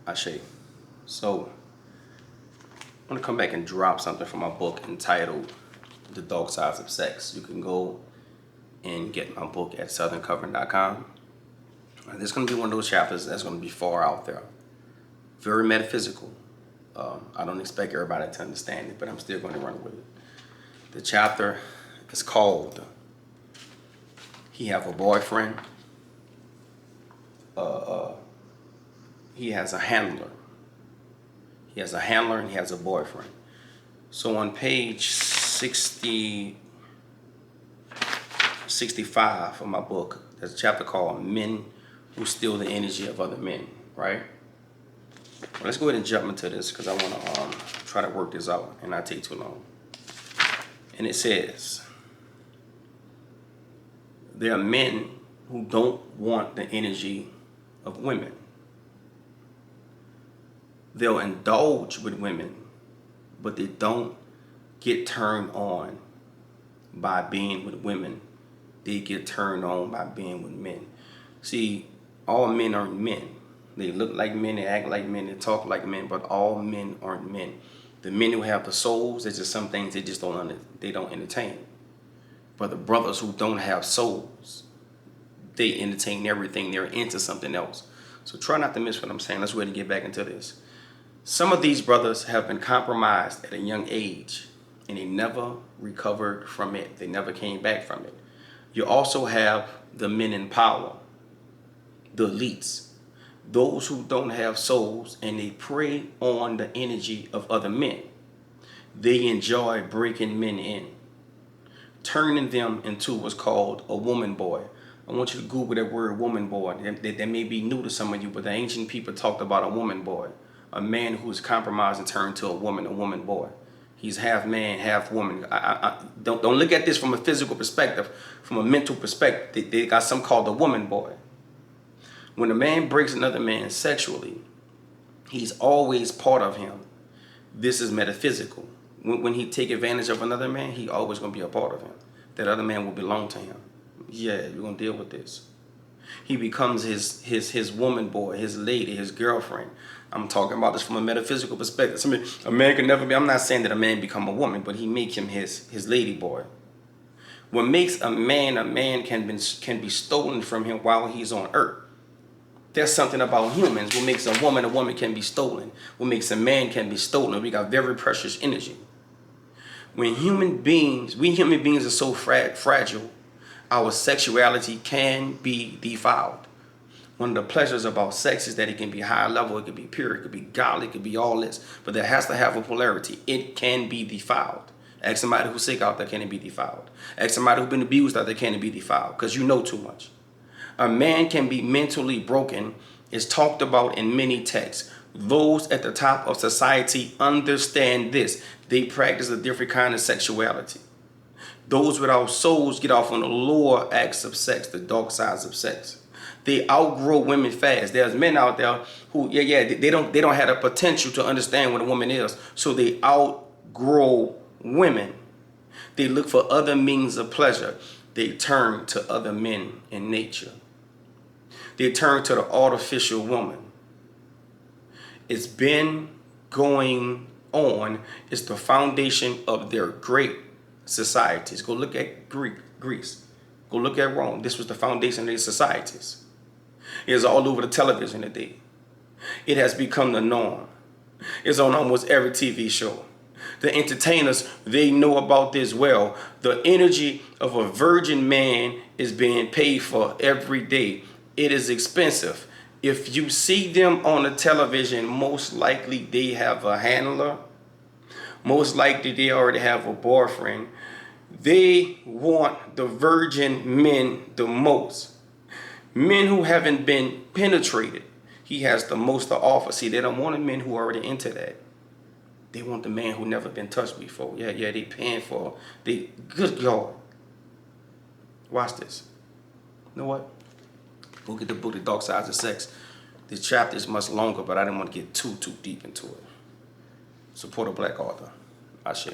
Ashe. So, I want to come back and drop something from my book entitled The Dark Sides of Sex. You can go and get my book at southerncovering.com. This is going to be one of those chapters that's going to be far out there. Very metaphysical. I don't expect everybody to understand it, but I'm still going to run with it. The chapter is called He Have a Boyfriend. He has a handler. He has a handler and he has a boyfriend. So on page 65 of my book, there's a chapter called Men Who Steal the Energy of Other Men, right? Well, let's go ahead and jump into this because I want to try to work this out and not take too long. And it says, there are men who don't want the energy of women. They'll indulge with women, but they don't get turned on by being with women. They get turned on by being with men. See, all men aren't men. They look like men, they act like men, they talk like men, but all men aren't men. The men who have the souls, there's just some things they just don't entertain. But the brothers who don't have souls, they entertain everything. They're into something else. So try not to miss what I'm saying. Let's go ahead and get back into this. Some of these brothers have been compromised at a young age and they never recovered from it. They never came back from it. You also have the men in power, the elites, those who don't have souls and they prey on the energy of other men. They enjoy breaking men in, turning them into what's called a woman boy. I want you to Google that word woman boy. That may be new to some of you, but the ancient people talked about a woman boy. A man who is compromised and turned to a woman boy. He's half man, half woman. Don't look at this from a physical perspective, from a mental perspective. They got something called a woman boy. When a man breaks another man sexually, he's always part of him. This is metaphysical. When he take advantage of another man, he always going to be a part of him. That other man will belong to him. Yeah, you're going to deal with this. He becomes his woman boy, his lady, his girlfriend. I'm talking about this from a metaphysical perspective. A man can never be, I'm not saying that a man become a woman, but he make him his lady boy. What makes a man can be stolen from him while he's on earth. There's something about humans. What makes a woman can be stolen. What makes a man can be stolen. We got very precious energy. When we human beings are so fragile, our sexuality can be defiled. One of the pleasures about sex is that it can be high level, it can be pure, it could be godly, it could be all this, but that has to have a polarity. It can be defiled. Ask somebody who's sick out there, can it be defiled? Ask somebody who's been abused out there, can it be defiled? Because you know too much. A man can be mentally broken is talked about in many texts. Those at the top of society understand this. They practice a different kind of sexuality. Those without souls get off on the lower acts of sex, the dark sides of sex. They outgrow women fast. There's men out there who, they don't have the potential to understand what a woman is. So they outgrow women. They look for other means of pleasure. They turn to other men in nature. They turn to the artificial woman. It's been going on. It's the foundation of their great societies. Go look at Greece. Go look at Rome. This was the foundation of their societies. It is all over the television today. It has become the norm. It's on almost every TV show. The entertainers, they know about this well. The energy of a virgin man is being paid for every day. It is expensive. If you see them on the television, most likely they have a handler. Most likely they already have a boyfriend. They want the virgin men the most. Men who haven't been penetrated, he has the most to offer. See, they don't want the men who are already into that. They want the man who never been touched before. Yeah, they paying for it. Good God. Watch this. You know what? Go get the book, The Dark Sides of Sex. This chapter is much longer, but I didn't want to get too deep into it. Support a black author. Ashe.